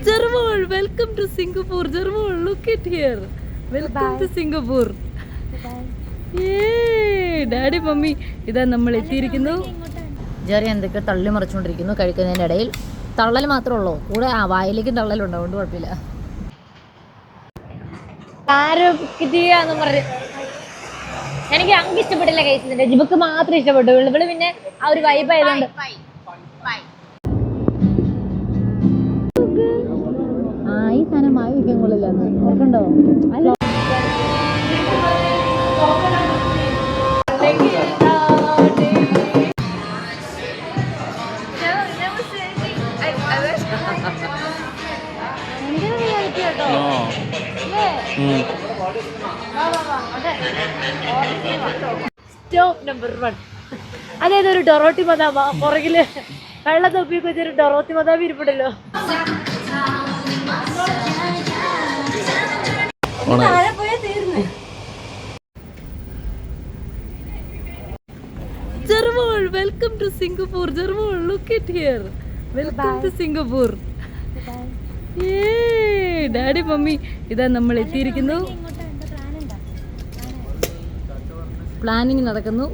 Jarmol, welcome to Singapore. Jarmol, look at here. Welcome to Singapore. Yay, Daddy, Mummy. ഇതാ നമ്മൾ എത്തിയിരിക്കുന്നു. Jerry എന്തൊക്കെ തള്ളി മറിച്ചുകൊണ്ടിരിക്കുന്നു കഴിക്കുന്നതിൻ്റെ ഇടയിൽ. തള്ളൽ മാത്രമേ ഉള്ളൂ, കൂടെ വായിലേക്കും തള്ളലുണ്ട്, അതുകൊണ്ട് കുഴപ്പമില്ല. എനിക്ക് അങ്ങ് ഇഷ്ടപ്പെട്ടില്ല കഴിച്ചതിന്റെ, ജിബക്ക് മാത്രം ഇഷ്ടപ്പെട്ടു. ഇവള് പിന്നെ ആ ഒരു വൈബ് ആയതുകൊണ്ട്. ഈ സാധനം മായി വയ്ക്കാൻ കൊള്ളില്ലെന്ന് ഓർക്കണ്ടോ? അല്ല സ്റ്റോപ്പ് നമ്പർ 1. അതായത് ഒരു ഡൊറോട്ടി മദാമ പുറകില് വെള്ള തൊപ്പിയൊക്കെ വെച്ചൊരു ഡൊറോട്ടി മദാമ ഇരിപ്പുണ്ടല്ലോ. Jarmol, welcome to Singapore. Jarmol, look at here. Welcome to Singapore. Yay, Daddy, Mummy. ഇതാ നമ്മൾ എത്തിയിരിക്കുന്നു. പ്ലാനിങ് നടക്കുന്നു,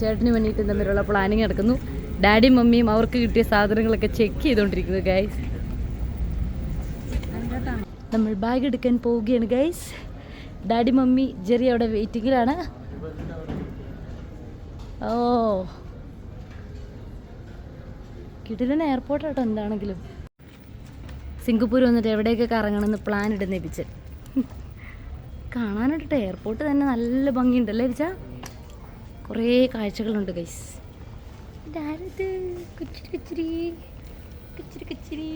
ചേട്ടന് വേണ്ടിയിട്ട് തമ്മിലുള്ള പ്ലാനിങ് നടക്കുന്നു. ഡാഡിയും മമ്മിയും അവർക്ക് കിട്ടിയ സാധനങ്ങളൊക്കെ ചെക്ക് ചെയ്തുകൊണ്ടിരിക്കുന്നു ഗൈസ്. നമ്മൾ ബാഗ് എടുക്കാൻ പോവുകയാണ് ഗൈസ്. ഡാഡി മമ്മി ജെറി അവിടെ വെയിറ്റിങ്ങിലാണ്. ഓ കിടിലൻ എയർപോർട്ട് കേട്ടോ. എന്താണെങ്കിലും സിംഗപ്പൂർ വന്നിട്ട് എവിടെയൊക്കെ കറങ്ങണമെന്ന് പ്ലാൻ ഇടുന്ന എപ്പിച്ച് കാണാനായിട്ട് എയർപോർട്ട് തന്നെ നല്ല ഭംഗിയുണ്ടല്ലേ എപ്പിച്ച. കുറേ കാഴ്ചകളുണ്ട് ഗൈസ്. ഇതാരത്? കുച്ചിരി കുച്ചിരി കുച്ചിരി കുച്ചിരി.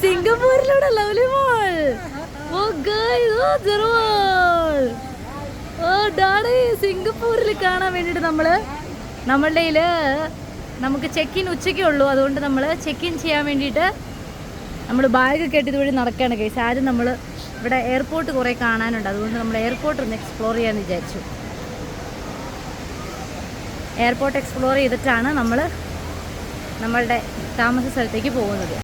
സിംഗപ്പൂരിലൂടെ ലവ്ലി മോൾ. ഓ ഗൈസ്, ഓ ജർമൽ, ഓ ഡാഡി. സിംഗപ്പൂരിൽ കാണാൻ വേണ്ടിയിട്ട് നമ്മളുടെ നമുക്ക് ചെക്ക് ഇൻ ഉച്ചയ്ക്കേ ഉള്ളൂ. അതുകൊണ്ട് നമ്മൾ ചെക്ക് ഇൻ ചെയ്യാൻ വേണ്ടിയിട്ട് നമ്മൾ ബാഗ് കെട്ടിയത് വഴി നടക്കുകയാണ് ഗൈസ്. ആരും നമ്മൾ ഇവിടെ എയർപോർട്ട് കുറേ കാണാനുണ്ട്, അതുകൊണ്ട് നമ്മൾ എയർപോർട്ട് ഒന്ന് എക്സ്പ്ലോർ ചെയ്യാമെന്ന് വിചാരിച്ചു. എയർപോർട്ട് എക്സ്പ്ലോർ ചെയ്തിട്ടാണ് നമ്മൾ നമ്മളുടെ താമസ സ്ഥലത്തേക്ക് പോകുന്നത്.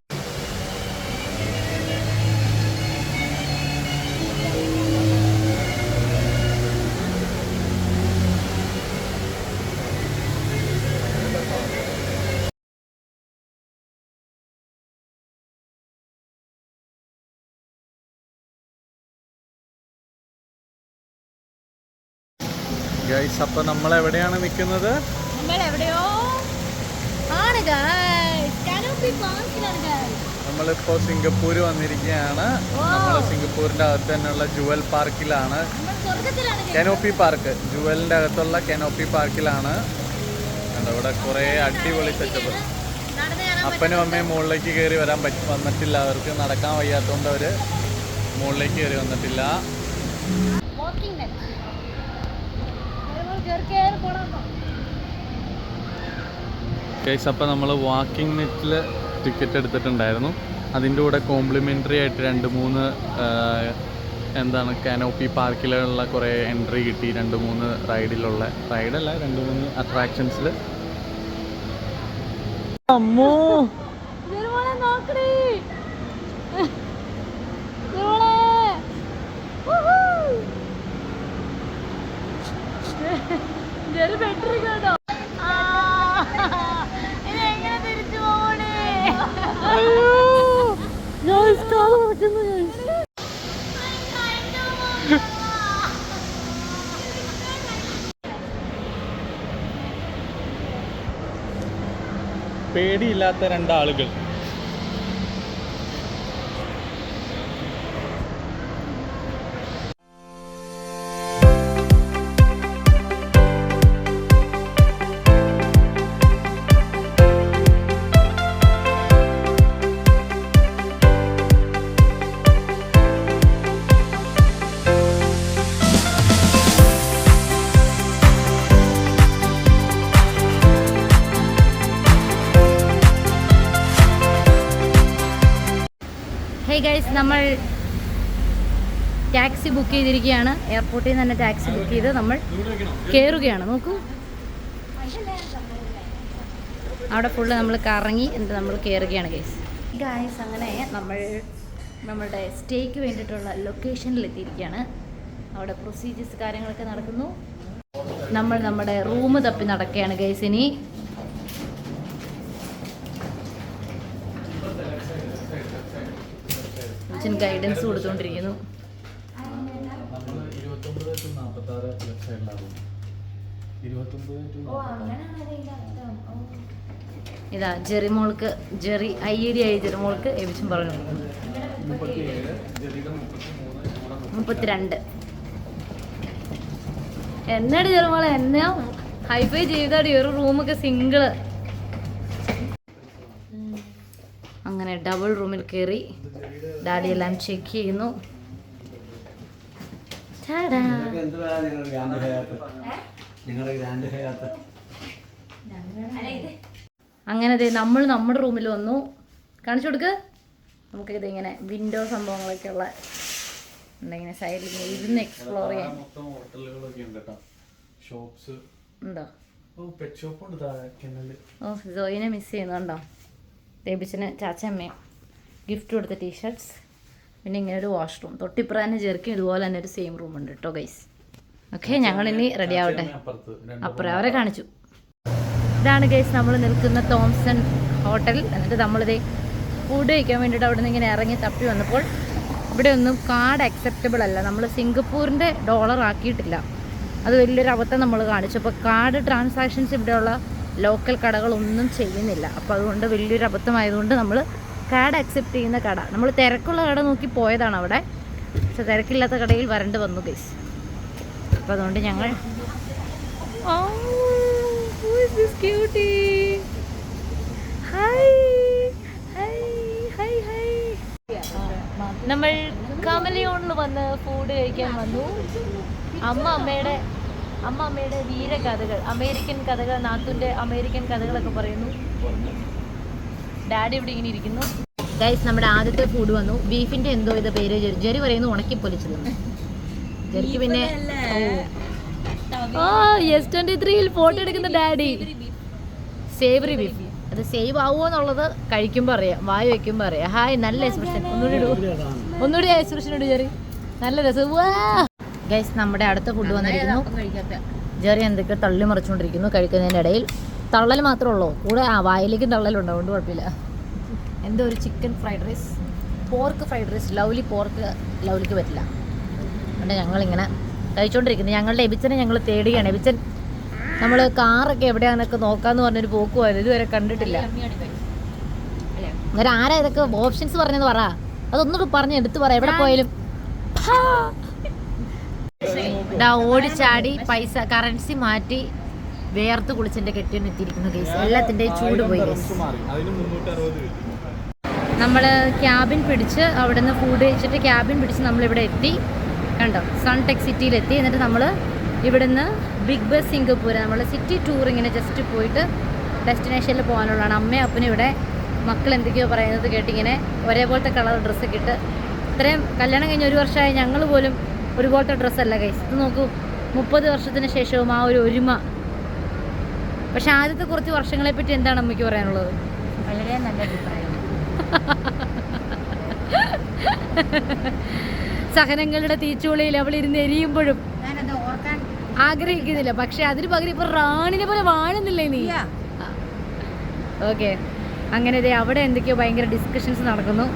ഗൈസ്, അപ്പോൾ നമ്മൾ എവിടെയാണ് നിൽക്കുന്നത്? നമ്മളിപ്പോൾ സിംഗപ്പൂർ വന്നിരിക്കുകയാണ്. നമ്മൾ സിംഗപ്പൂരിൻ്റെ അകത്ത് തന്നെയുള്ള ജുവൽ പാർക്കിലാണ്. കനോപ്പി പാർക്ക്, ജുവലിൻ്റെ അകത്തുള്ള കനോപ്പി പാർക്കിലാണ്. ഇവിടെ കുറേ അടിപൊളി സെറ്റപ്പ്. അപ്പനും അമ്മയും മുകളിലേക്ക് കയറി വന്നിട്ടില്ല. അവർക്ക് നടക്കാൻ വയ്യാത്തതുകൊണ്ട് അവർ മുകളിലേക്ക് കയറി വന്നിട്ടില്ല. ഗൈസ്, അപ്പോൾ നമ്മൾ വാക്കിംഗ് നെറ്റിൽ ടിക്കറ്റ് എടുത്തിട്ടുണ്ടായിരുന്നു. അതിൻ്റെ കൂടെ കോംപ്ലിമെൻ്ററി ആയിട്ട് 2-3 കാനോപ്പി പാർക്കിലുള്ള കുറേ എൻട്രി കിട്ടി. 2-3 റൈഡല്ല 2-3 അട്രാക്ഷൻസിൽ. അമ്മോ പേടിയില്ലാത്ത 2 ആളുകൾ. Hey guys, നമ്മൾ ടാക്സി ബുക്ക് ചെയ്തിരിക്കുകയാണ്. എയർപോർട്ടിൽ നിന്ന് തന്നെ ടാക്സി ബുക്ക് ചെയ്ത് നമ്മൾ കയറുകയാണ്. നോക്കൂ, അവിടെ ഫുള്ള് നമ്മൾ കറങ്ങി എന്നിട്ട് നമ്മൾ കയറുകയാണ് ഗൈസ്. അങ്ങനെ നമ്മളുടെ സ്റ്റേക്ക് വേണ്ടിയിട്ടുള്ള ലൊക്കേഷനിൽ എത്തിയിരിക്കുകയാണ്. അവിടെ പ്രൊസീജിയേഴ്സ് കാര്യങ്ങളൊക്കെ നടക്കുന്നു. നമ്മൾ നമ്മുടെ റൂം തപ്പി നടക്കുകയാണ് ഗൈസ്. ഇനി ഗൈഡൻസ് കൊടുത്തുകൊണ്ടിരിക്കുന്നു. ഇതാ ജെറിമോൾക്ക് ഐഡിയ ജെറിമോൾക്ക് എബിച്ചും പറഞ്ഞു 32. എന്നാടി ജെറിമോളെ എന്നാ ഹൈഫൈ ചെയ്താടി ഒരു റൂമൊക്കെ സിംഗിള്. അങ്ങനെ ഡബിൾ റൂമിൽ കയറി ഡാഡി എല്ലാം ചെക്ക് ചെയ്യുന്നു. അങ്ങനെ നമ്മൾ നമ്മുടെ റൂമിൽ വന്നു. കാണിച്ചു കൊടുക്ക്. നമുക്കിത് ഇങ്ങനെ വിൻഡോ സംഭവങ്ങളൊക്കെ ഉള്ള ഇങ്ങനെ സൈഡിൽ ഇരുന്ന് എക്സ്പ്ലോർ ചെയ്യാൻ ഉണ്ടോ? ഓ സോയിനെ മിസ് ചെയ്യുന്നുണ്ടോ? ബേബിച്ചിന് ചാച്ചമ്മയും ഗിഫ്റ്റ് കൊടുത്ത ടീഷർട്ട്സ്, പിന്നെ ഇങ്ങനെ ഒരു വാഷ്റൂം, തൊട്ടിപ്പുറാനെ ചേർക്കും ഇതുപോലെ തന്നെ ഒരു സെയിം റൂം ഉണ്ട് കേട്ടോ ഗൈസ്. ഓക്കെ, ഞങ്ങളിനി റെഡി ആവട്ടെ. അപ്പുറം അവരെ കാണിച്ചു. ഇതാണ് ഗൈസ് നമ്മൾ നിൽക്കുന്ന തോംസൺ ഹോട്ടൽ. എന്നിട്ട് നമ്മളിത് ഫുഡ് കഴിക്കാൻ വേണ്ടിയിട്ട് അവിടെ നിന്ന് ഇങ്ങനെ ഇറങ്ങി തപ്പി വന്നപ്പോൾ ഇവിടെ ഒന്നും കാർഡ് അക്സെപ്റ്റബിൾ അല്ല. നമ്മൾ സിംഗപ്പൂരിൻ്റെ ഡോളർ ആക്കിയിട്ടില്ല. അത് വലിയൊരു അബദ്ധം നമ്മൾ കാണിച്ചു. അപ്പോൾ കാർഡ് ട്രാൻസാക്ഷൻസ് ഇവിടെയുള്ള ലോക്കൽ കടകളൊന്നും ചെയ്യുന്നില്ല. അപ്പോൾ അതുകൊണ്ട് വലിയൊരു അബദ്ധമായതുകൊണ്ട് നമ്മൾ കാർഡ് അക്സെപ്റ്റ് ചെയ്യുന്ന കട, നമ്മൾ തിരക്കുള്ള കട നോക്കി പോയതാണ് അവിടെ. പക്ഷെ തിരക്കില്ലാത്ത കടയിൽ വരേണ്ടി വന്നു ഗൈസ്. അപ്പോൾ അതുകൊണ്ട് ഞങ്ങൾ നമ്മൾ കമലിയോണിൽ വന്ന് ഫുഡ് കഴിക്കാൻ വന്നു. അമ്മയുടെ വീരകഥകൾ, അമേരിക്കൻ കഥകൾ, നാത്തൂൻ്റെ അമേരിക്കൻ കഥകളൊക്കെ പറയുന്നു. ഡാഡി ഇവിടെ ഇങ്ങനെ ഇരിക്കുന്നു ഗൈസ്. നമ്മുടെ ആദ്യത്തെ ഫുഡ് വന്നു. ബീഫിന്റെ എന്തോ ഇത് പേര് ജെറി പറയുന്നു ഉണക്കി പൊലിച്ചത്. ജെറിക്ക് പിന്നെ S23 ഫോട്ടോ എടുക്കുന്ന ഡാഡി സേവറി ബീഫ്. അത് സേവ് ആവുമോ എന്നുള്ളത് കഴിക്കുമ്പോൾ അറിയാം, വായി വെക്കുമ്പോൾ അറിയാം. ഹായ്, നല്ല എക്സ്പ്രഷൻ. ഒന്നുകൂടി എക്സ്പ്രഷൻ ഇടൂ ജെറി, നല്ല രസം. ഗൈസ് നമ്മുടെ അടുത്ത ഫുഡ് വന്നിരിക്കുന്നു. ജെറി എന്തൊക്കെ തള്ളി മറിച്ചുകൊണ്ടിരിക്കുന്നു കഴിക്കുന്നതിൻ്റെ ഇടയിൽ. തള്ളൽ മാത്രമേ ഉള്ളൂ, കൂടെ വായിലേക്കും തള്ളലുണ്ട്, അതുകൊണ്ട് കുഴപ്പമില്ല. എന്തോ ഒരു chicken fried rice, pork fried rice. ലൗലിക്ക് പറ്റില്ല. അതുകൊണ്ട് ഞങ്ങളിങ്ങനെ കഴിച്ചുകൊണ്ടിരിക്കുന്നു. ഞങ്ങളുടെ എബിച്ചനെ ഞങ്ങൾ തേടുകയാണ്. എബിച്ചൻ നമ്മൾ കാറൊക്കെ എവിടെയാണെന്നൊക്കെ നോക്കാമെന്ന് പറഞ്ഞൊരു പോക്ക് പോയത് ഇതുവരെ കണ്ടിട്ടില്ല. അന്നേരം ആരാ ഇതൊക്കെ ഓപ്ഷൻസ് പറഞ്ഞെന്ന് പറ, അതൊന്നുകൂടി പറഞ്ഞ് എടുത്ത് പറ. എവിടെ പോയാലും ഓടിച്ചാടി പൈസ കറൻസി മാറ്റി വേർത്ത് കുളിച്ചെൻ്റെ കെട്ടിയൊന്നും എത്തിയിരിക്കുന്നു കേസ്. എല്ലാത്തിൻ്റെയും ചൂട് പോയി കേസ്. നമ്മൾ ക്യാബിൻ പിടിച്ച് അവിടെ നിന്ന് ഫുഡ് കഴിച്ചിട്ട് ക്യാബിൻ പിടിച്ച് നമ്മളിവിടെ എത്തി. കണ്ടോ, സൺടെക് സിറ്റിയിലെത്തി. എന്നിട്ട് നമ്മൾ ഇവിടുന്ന് ബിഗ് ബസ് സിംഗപ്പൂർ, നമ്മൾ സിറ്റി ടൂർ ഇങ്ങനെ ജസ്റ്റ് പോയിട്ട് ഡെസ്റ്റിനേഷനിൽ പോകാനുള്ളതാണ്. അമ്മയും അപ്പനും ഇവിടെ മക്കൾ എന്തൊക്കെയോ പറയുന്നത് കേട്ടിങ്ങനെ ഒരേപോലത്തെ കളർ ഡ്രസ്സൊക്കെ ഇട്ട്, ഇത്രയും കല്യാണം കഴിഞ്ഞ് 1 വർഷമായി ഞങ്ങൾ പോലും ഒരുപോലത്തെ ഡ്രസ്സല്ല കൈസ്. ഇത് നോക്കൂ, 30 വർഷത്തിന് ശേഷവും ആ ഒരു ഒരുമ. പക്ഷെ ആദ്യത്തെ കുറച്ച് വർഷങ്ങളെ പറ്റി എന്താണ് അമ്മയ്ക്ക് പറയാനുള്ളത്? വളരെ നല്ല അഭിപ്രായം. സഹനങ്ങളുടെ തീച്ചുളിയിൽ അവൾ ഇരുന്ന് എരിയുമ്പോഴും ആഗ്രഹിക്കുന്നില്ല. പക്ഷെ അതിന് പകരം ഇപ്പൊ റാണിനെ പോലെ വാഴുന്നില്ലേ നീ? ഓക്കെ, അങ്ങനെ അവിടെ എന്തൊക്കെയോ ഭയങ്കര ഡിസ്കഷൻസ് നടക്കുന്നു.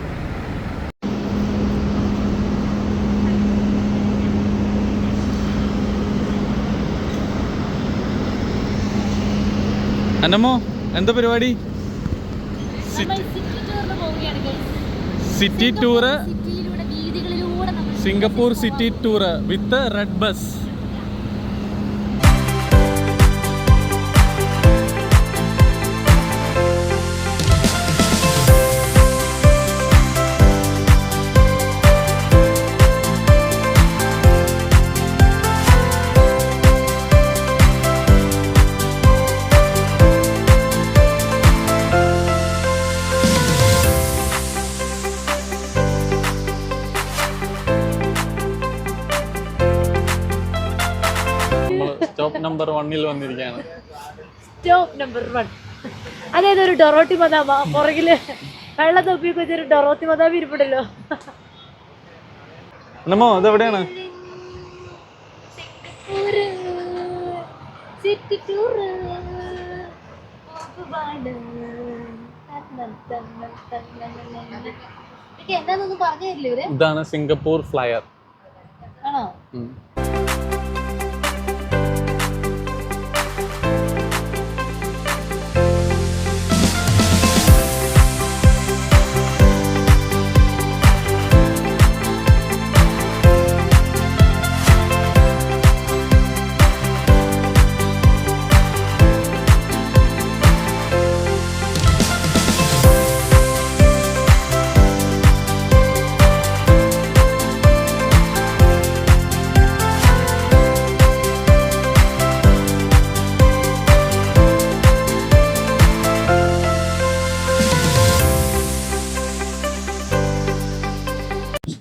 അന്നമ്മോ എന്താ പരിപാടി? City tour, Singapore city tour with red bus. നമ്മൾ സ്റ്റോപ്പ് നമ്പർ 1 വന്നിരിക്കുകയാണ്. Stop number 1. അതായത് ഒരു ഡൊറോട്ടി മദാമ പുറകില് വെള്ള തൊപ്പിയൊക്കെ വെച്ചൊരു ഡൊറോട്ടി മദാമ ഇരിപ്പുണ്ടല്ലോ. നമ്മോ ഇതെവിടെയാണ്? എന്താന്നൊന്നും പറഞ്ഞു തരില്ല ഇവര്. ഇതാണ് സിംഗപ്പൂർ ഫ്ലയർ. ആണോ?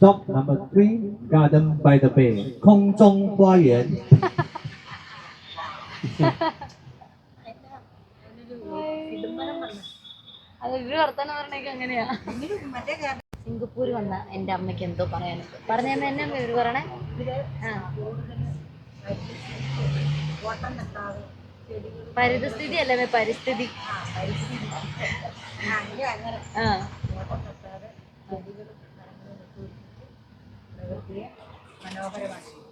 Stop number 3, Garden by the Bay, 空中花园。 അത് ഇവര് വർത്താനം പറഞ്ഞേക്ക് അങ്ങനെയാ. സിംഗപ്പൂർ വന്ന എന്റെ അമ്മയ്ക്ക് എന്തോ പറയാനുണ്ട്. പറഞ്ഞ എന്നെ ഇവര് പറയണേ. പരിസ്ഥിതി അല്ലേ, പരിസ്ഥിതി.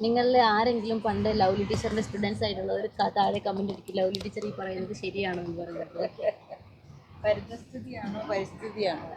നിങ്ങളിൽ ആരെങ്കിലും പണ്ട് ലവ്ലി ടീച്ചറിന്റെ സ്റ്റുഡൻസ് ആയിട്ടുള്ളവർ താഴെ കമന്റ് അടിക്കും, ലവ്ലി ടീച്ചർ ഈ പറയുന്നത് ശരിയാണോ എന്ന് പറയുന്നത്. പരിസ്ഥിതിയാണോ പരിസ്ഥിതിയാണോ?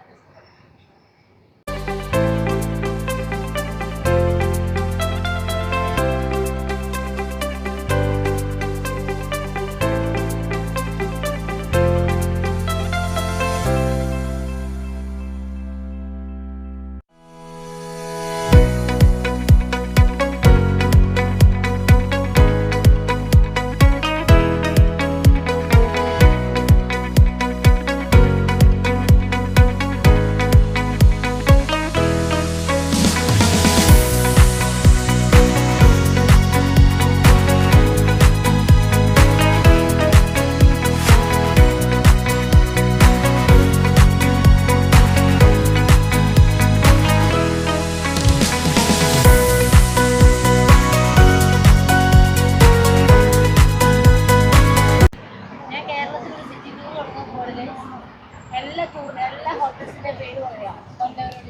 എല്ലാ ഹോട്ടൽസിന്റെ പേര് പറയാം.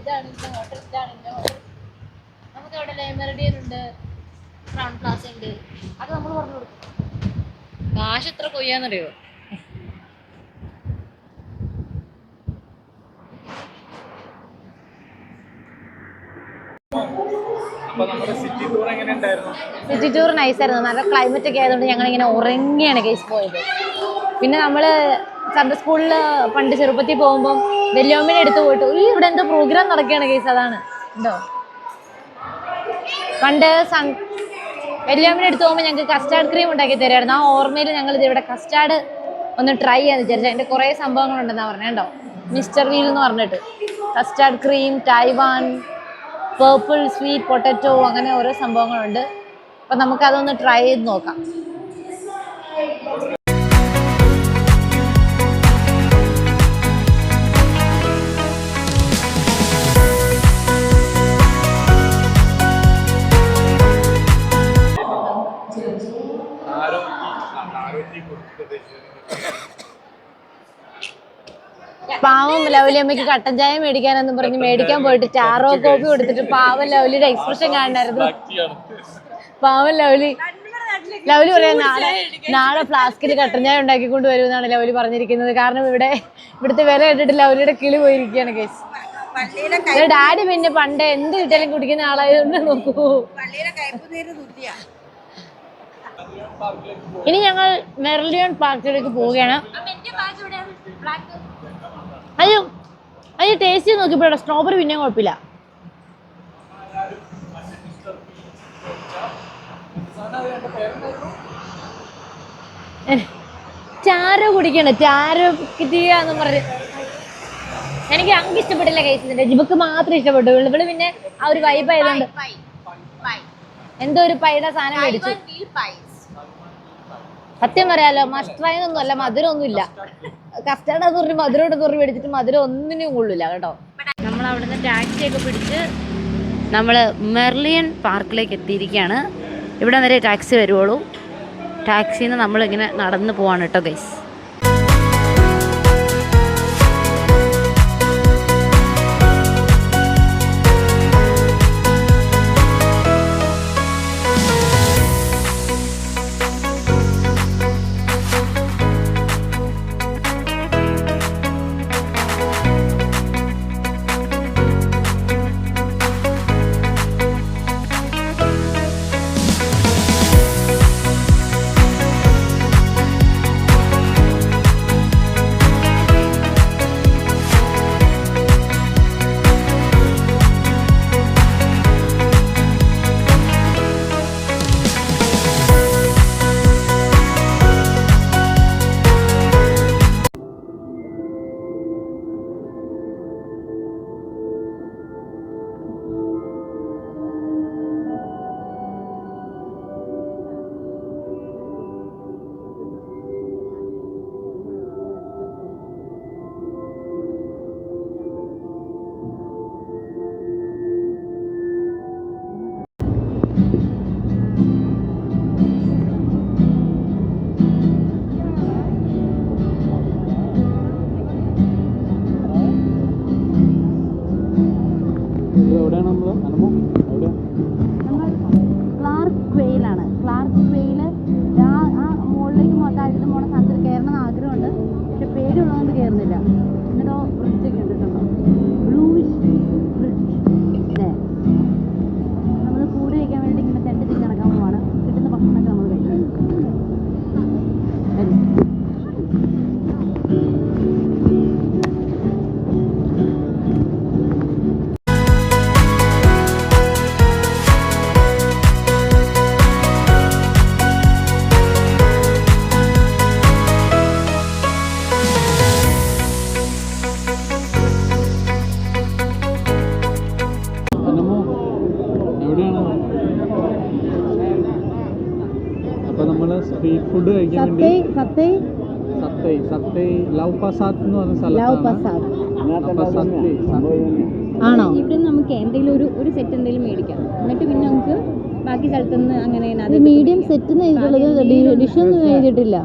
ഇതാണ് ഇന്ന ഹോട്ടൽ, ഇതാണ് ഇന്ന ഹോട്ടൽ. നമുക്ക് അവിടെ ലേമറിഡിയൻ ഉണ്ട്, ക്രൗൺ പ്ലാസ ഉണ്ട്. അത് നമ്മൾ പറഞ്ഞു കൊടുക്കും. കാശ് എത്ര കൊയ്യാന്നറിയോ? City tour നൈസായിരുന്നു. നല്ല ക്ലൈമറ്റ് ഒക്കെ ആയതുകൊണ്ട് ഞങ്ങൾ ഇങ്ങനെ ഉറങ്ങിയാണ് കേസ് പോയത്. പിന്നെ നമ്മള് സൺഡേ സ്കൂളിൽ പണ്ട് ചെറുപ്പത്തിൽ പോകുമ്പോൾ വലിയമ്മനെ എടുത്ത് പോയിട്ട് ഇവിടെ എന്തോ പ്രോഗ്രാം നടക്കുകയാണ് കേസ്. അതാണ് ഉണ്ടോ, പണ്ട് വലിയമ്മനെ എടുത്ത് പോകുമ്പോൾ ഞങ്ങൾക്ക് കസ്റ്റാർഡ് ക്രീം ഉണ്ടാക്കി തരുമായിരുന്നു. ആ ഓർമ്മയിൽ ഞങ്ങൾ ഇത് ഇവിടെ കസ്റ്റാർഡ് ഒന്ന് ട്രൈ ചെയ്യാന്ന് വിചാരിച്ചു. അതിൻ്റെ കുറേ സംഭവങ്ങളുണ്ടെന്നാ പറഞ്ഞോ. മിസ്റ്റർ വീൽ എന്ന് പറഞ്ഞിട്ട് custard cream, Taiwan, purple sweet potato, അങ്ങനെ ഓരോ സംഭവങ്ങളുണ്ട്. അപ്പം നമുക്കതൊന്ന് ട്രൈ ചെയ്ത് നോക്കാം. പാവം ലവ്ലി അമ്മയ്ക്ക് കട്ടൻ ചായ മേടിക്കാനെന്നും പറഞ്ഞ് മേടിക്കാൻ പോയിട്ട് ടാറോ കോഫി കൊടുത്തിട്ട് പാവം ലവ്ലിയുടെ എക്സ്പ്രഷൻ കാണാനായിരുന്നു. പാവം ലവ്ലി പറയാ നാളെ ഫ്ലാസ്കിൽ കട്ടൻ ചായ ഉണ്ടാക്കിക്കൊണ്ട് വരുമെന്നാണ് ലവ്ലി പറഞ്ഞിരിക്കുന്നത്. കാരണം ഇവിടുത്തെ വില കേട്ടിട്ട് ലവ്ലിയുടെ കിളി പോയിരിക്കുകയാണ് കേസ്. ഡാഡി പിന്നെ പണ്ട് എന്ത് കിട്ടിയാലും കുടിക്കുന്ന ആളായതുകൊണ്ട് നോക്കൂ. ഇനി ഞങ്ങൾ മെർലിയോൺ പാർക്കിലേക്ക് പോവുകയാണ്. അയ്യോ ടേസ്റ്റ് നോക്കിയപ്പോഴാണ് സ്ട്രോബെറി പിന്നെയും കുഴപ്പമില്ല. ചാരോ കുടിക്കണ ചാരോ കിട്ടിയെന്ന് പറഞ്ഞ് എനിക്ക് അങ്ങ് ഇഷ്ടപ്പെട്ടില്ല കേസിന്റെ. ജിബക്ക് മാത്രം ഇഷ്ടപ്പെട്ടു. ഇവള് പിന്നെ ആ ഒരു വൈബ് ആയതുകൊണ്ട് എന്തോ ഒരു പൈയുടെ സാധനം മേടിച്ചു. സത്യം പറയാലോ, മസ്റ്ററായൊന്നും അല്ല, മധുരമൊന്നും ഇല്ല. കസ്റ്റർഡ് എന്ന് പറഞ്ഞ് മധുരം എന്ന് പറഞ്ഞ് മേടിച്ചിട്ട് മധുരം ഒന്നിനും കൊള്ളില്ല കേട്ടോ. നമ്മൾ അവിടുന്ന് ടാക്സി ഒക്കെ പിടിച്ച് നമ്മൾ മെർലിയൻ പാർക്കിലേക്ക് എത്തിയിരിക്കുകയാണ്. ഇവിടെ വരെ ടാക്സി വരുവുള്ളൂ. ടാക്സിയിൽ നിന്ന് നമ്മളിങ്ങനെ നടന്ന് പോവാണ് കേട്ടോ ഗൈസ്. ക്ലാർക്ക് ക്വേയിലാണ്. ക്ലാർക്ക് ക്വേയിൽ ആ മുകളിലേക്ക് താഴത്ത് പോണ സ്ഥലത്തിൽ കയറണം എന്ന് ആഗ്രഹമുണ്ട്. പക്ഷെ പേടിയുള്ളതുകൊണ്ട് കയറുന്നില്ല. എന്നിട്ടോ ബ്രിഡ്ജൊക്കെ ഉണ്ട് കേട്ടോ, ബ്ലൂയിഷ് ബ്രിഡ്ജ്. നമ്മൾ കൂടെ കഴിക്കാൻ വേണ്ടി ഇങ്ങനെ തെണ്ടി തിരിഞ്ഞ് നടക്കാൻ പോവാണ്. കിട്ടുന്ന ഭക്ഷണമൊക്കെ നമ്മൾ കഴിക്കും. അപ്പൊ നമ്മള് സ്ട്രീറ്റ് ഫുഡ് കഴിക്കാൻ വേണ്ടി ലവ് പസാദ് എന്ന് പറഞ്ഞ സ്ഥലത്താണ്. ആണോ? ഇവിടെ നമുക്ക് എന്തെങ്കിലും ഒരു സെറ്റ് എന്തെങ്കിലും മേടിക്കാം, എന്നിട്ട് പിന്നെ നമുക്ക് ബാക്കി സ്ഥലത്തുനിന്ന് അങ്ങനെ മീഡിയം സെറ്റ് ഡിഷ് ഒന്നും എഴുതിയിട്ടില്ല.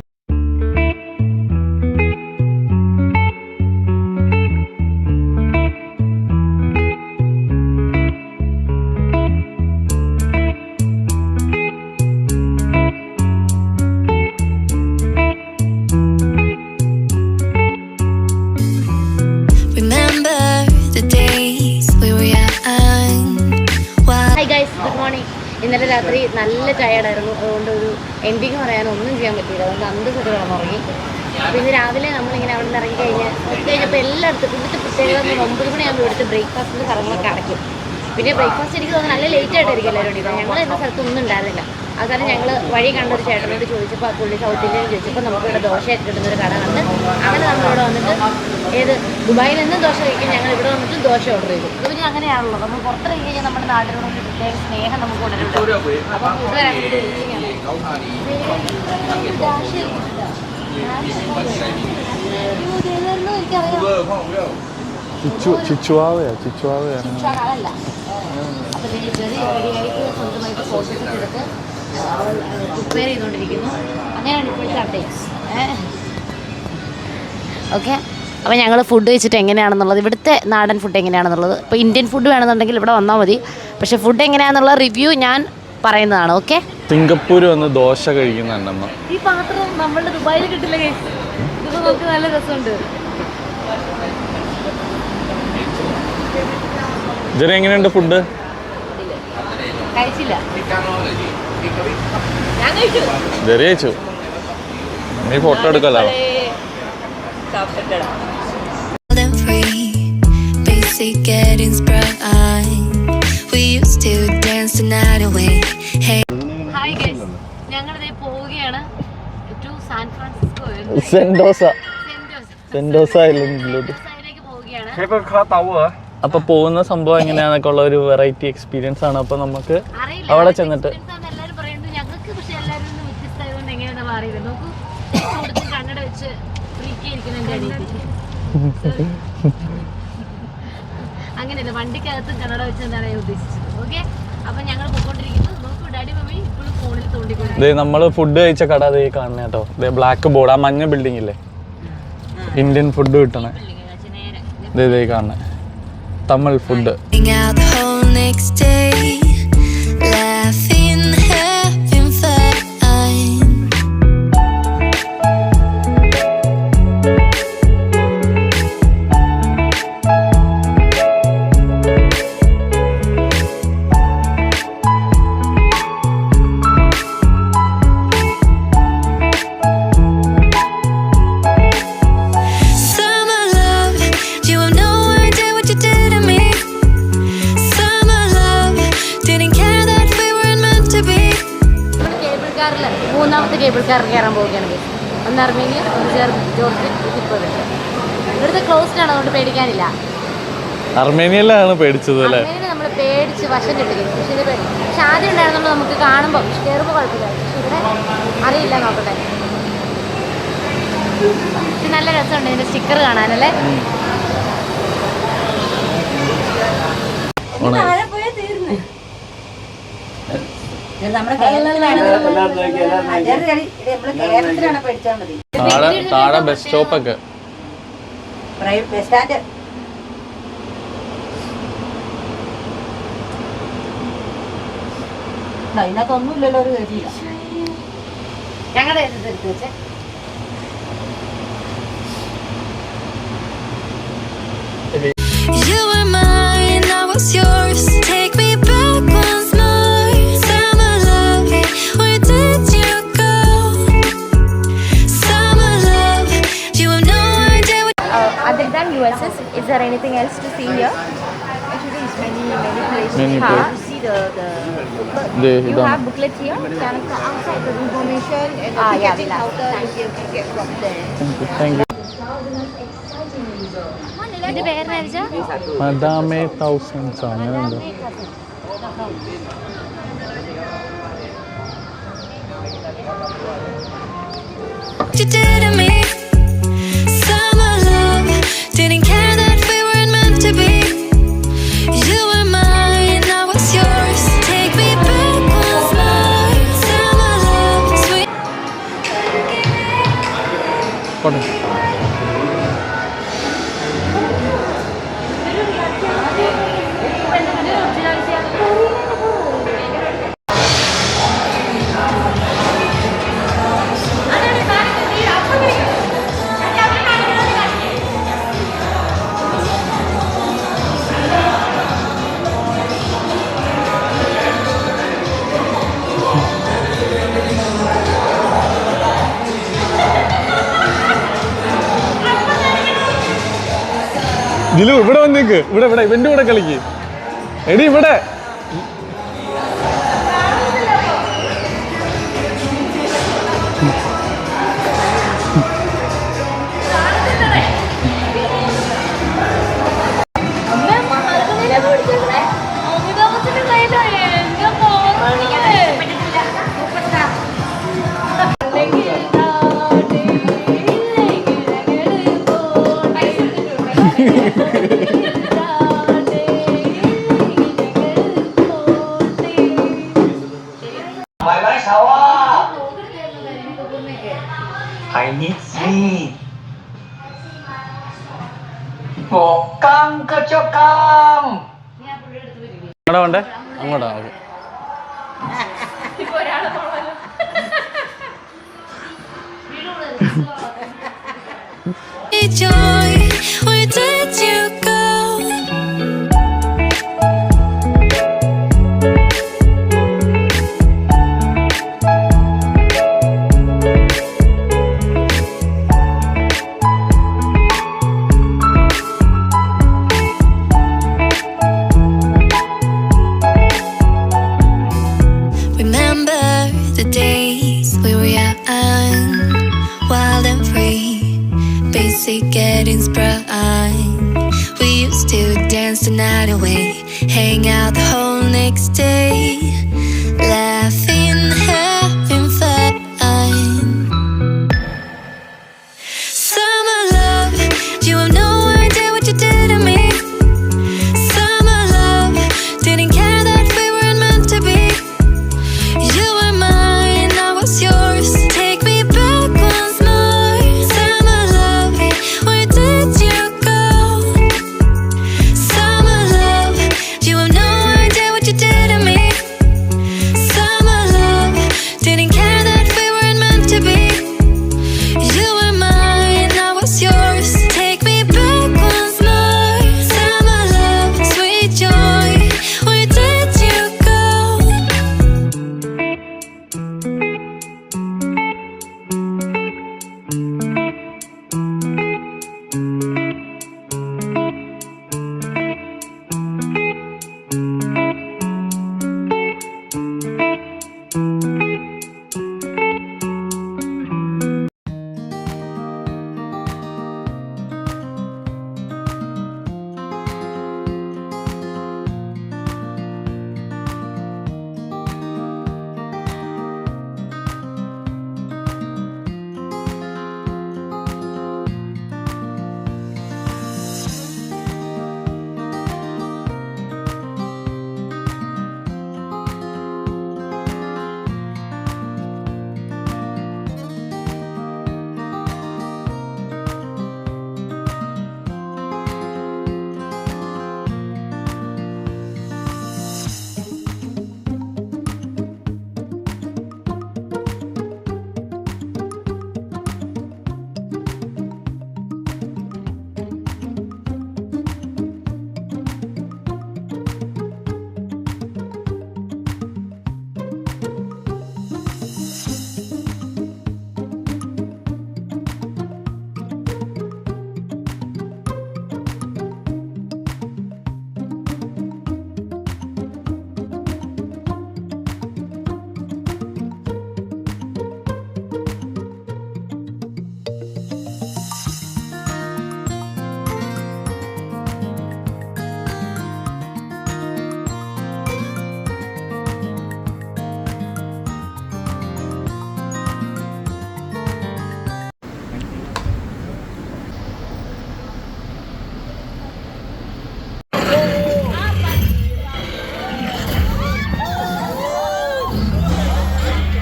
Good morning. ഇന്നലെ രാത്രി നല്ല ടയർഡായിരുന്നു. അതുകൊണ്ട് ഒരു എൻഡിങ് പറയാൻ ഒന്നും ചെയ്യാൻ പറ്റിയില്ല. അതുകൊണ്ട് അന്തസ്സൊക്കെ കിടന്നുറങ്ങി. അപ്പോൾ ഇന്ന് രാവിലെ നമ്മളിങ്ങനെ അവിടെ നിന്ന് ഇറങ്ങി കഴിഞ്ഞപ്പോൾ എല്ലായിടത്തും ഇവിടുത്തെ പ്രത്യേകത 9 മണിയാകുമ്പോൾ ഇവിടുത്തെ ബ്രേക്ക്ഫാസ്റ്റിൻ്റെ സ്ഥലങ്ങളൊക്കെ അടയ്ക്കും. പിന്നെ ബ്രേക്ക്ഫാസ്റ്റ് എനിക്ക് തോന്നുന്നു നല്ല ലേറ്റ് ആയിട്ടായിരിക്കും എല്ലാവരും ഉണ്ടായിരുന്നത്. ഞങ്ങൾ എന്ന സ്ഥലത്തൊന്നും ഉണ്ടായിരുന്നില്ല. അത് കാരണം ഞങ്ങൾ വഴി കണ്ടൊരു ചേട്ടനോട് ചോദിച്ചപ്പോൾ ആ പുള്ളി സൗത്ത് ഇന്ത്യൻ ചോദിച്ചപ്പോൾ നമുക്കിവിടെ ദോശയൊക്കെ കിട്ടുന്നൊരു കട കണ്ട് അങ്ങനെ നമ്മളിവിടെ വന്നിട്ട് ദുബായിൽ നിന്നും ദോശ കഴിക്കാൻ ഞങ്ങൾ ഇവിടെ വന്നിട്ട് ദോശ ഓർഡർ ചെയ്തു. പിന്നെ അങ്ങനെയാണല്ലോ, നമ്മൾ പുറത്തിറങ്ങി കഴിഞ്ഞാൽ നമ്മുടെ നാട്ടിനോട് ഒരു പ്രത്യേക സ്നേഹം നമുക്ക് കൊണ്ടുവരുന്നുണ്ട്. അപ്പം കൂട്ടുകാരാണ് എനിക്കറിയാം. അപ്പോൾ ചെറിയ റെഡിയായിട്ട് സ്വന്തമായിട്ട് ഫോട്ടോസ് എടുത്ത് പ്രിപ്പയർ ചെയ്തുകൊണ്ടിരിക്കുന്നു. അങ്ങനെയാണ് ഇപ്പോഴത്തെ അപ്ഡേറ്റ്സ്. ഓക്കെ, അപ്പോൾ ഞങ്ങൾ ഫുഡ് കഴിച്ചിട്ട് എങ്ങനെയാണെന്നുള്ളത്, ഇവിടുത്തെ നാടൻ ഫുഡ് എങ്ങനെയാണെന്നുള്ളത്, ഇപ്പോൾ ഇന്ത്യൻ ഫുഡ് വേണമെന്നുണ്ടെങ്കിൽ ഇവിടെ വന്നാൽ മതി. പക്ഷേ ഫുഡ് എങ്ങനെയാണെന്നുള്ള റിവ്യൂ ഞാൻ പറയുന്നതാണ്. ഓക്കെ, സിംഗപ്പൂർ വന്ന് ദോശ കഴിക്കുന്നുണ്ടമ്മ. ഈ പാത്രം നമ്മളുടെ ദുബായിൽ കിട്ടില്ല. ഇത് നമുക്ക് നല്ല രസമുണ്ട്. ജെറി എങ്ങനെയുണ്ട് ഫുഡ്? കഴിച്ചില്ല, ഞാൻ കഴിച്ചു. ജെറി കഴിച്ചു. നീ ഫോട്ടോ എടുക്കല്ലോ. ഹായ് ഗൈസ്, ഞങ്ങളിതേ പോവുകയാണ് ടു സാൻ ഫ്രാൻസിസ്കോ, സെന്റോസ ഐലൻഡിലേക്ക് പോവുകയാണ്. അപ്പൊ പോകുന്ന സംഭവം എങ്ങനെയാന്നൊക്കെ ഉള്ള ഒരു വെറൈറ്റി എക്സ്പീരിയൻസ് ആണ്. അപ്പൊ നമുക്ക് അവിടെ ചെന്നിട്ട് എല്ലാവരും പറയുന്നത് ഞങ്ങൾക്ക്, പക്ഷെ എല്ലാവരും വ്യത്യസ്തമായതുകൊണ്ട് എങ്ങനെയാണെന്ന് അറിയില്ല. നോക്കൂ, കൊടുത്ത് കണ്ണട വെച്ച് ഫ്രീക്കിയിരിക്കുന്ന എൻ്റെ അടിയിൽ. അങ്ങനെയല്ല, വണ്ടിക്കകത്തും കണ്ണട വെച്ച് എന്താണ് ഞാൻ ഉദ്ദേശിച്ചത്. ഓക്കെ, അപ്പൊ ഞങ്ങൾ പോയിക്കൊണ്ടിരിക്കുന്നു. നോക്കൂ, ഡാഡി മമ്മി ഇപ്പോഴും ഫോണിൽ തോണ്ടിക്കൊണ്ടിരിക്കും. നമ്മള് ഫുഡ് കഴിച്ച കട അതേ കാണുന്ന കേട്ടോ. ബ്ലാക്ക് ബോർഡ്, ആ മഞ്ഞ ബിൽഡിംഗ് ഇല്ലേ, ഇന്ത്യൻ ഫുഡ് കിട്ടണേ. ഇതേ കാണുന്നേ തമിഴ് ഫുഡ്. മൂന്നാമത്തെ കേബിൾ കാർ കയറാൻ പോവുകയാണ്. ഒന്ന് അർമേനിയ, ഒന്ന് ജോർജിയ, ഇപ്പോൾ ഇവിടുത്തെ ക്ലോസ്ഡ് ആണ്, അതുകൊണ്ട് പേടിക്കാനില്ല. അർമേനിയയിലാണ് പേടിച്ചത് അല്ലേ? അർമേനിയ നമ്മൾ പേടിച്ച് വശം കിട്ടുകയും, പക്ഷെ ആദ്യം ഉണ്ടായിരുന്നുള്ളൂ നമുക്ക് കാണുമ്പോൾ കയറുമ്പോൾ കുഴപ്പമില്ല. പക്ഷെ ഇവിടെ അറിയില്ല, നോക്കട്ടെ. പക്ഷെ നല്ല രസമുണ്ട് ഇതിൻ്റെ സ്റ്റിക്കർ കാണാനല്ലേ. താഴെ ബസ് സ്റ്റോപ്പൊക്കെ അതിനകത്തൊന്നുമില്ലല്ലോ, ഒരു കാര്യമില്ല. ഞങ്ങളുടെ എടുത്ത് വെച്ചേ. You were mine, I was yours. Take me back once more. Summer love, where did you go? Summer love, you have no idea what. Other than USS, is there anything else to see here? Actually, it's many places. Many to places. see the you have booklets here. Can outside the information and the ticketing counter you can get from there. Thank you. ഇത് പേരെന്നാ വെച്ചാ? മദാമേ thousands അങ്ങനെ എന്തോ. You did to me. Summer love, didn't care that we weren't meant to be. You were mine, I was yours. Take me back once more. Summer love, sweet. പോട്ടെ. ദിലു ഇവിടെ വന്നേക്ക്, ഇവിടെ ഇവന്റെ കൂടെ കളിക്ക്. എടി ഇവിടെ അങ്ങോട്ടാ വേണ്ടേ? അങ്ങോട്ടാ. Joy, where did you go? Remember the days we were young, wild and free, basic getting sprung. We used to dance the night away, hang out the whole next day.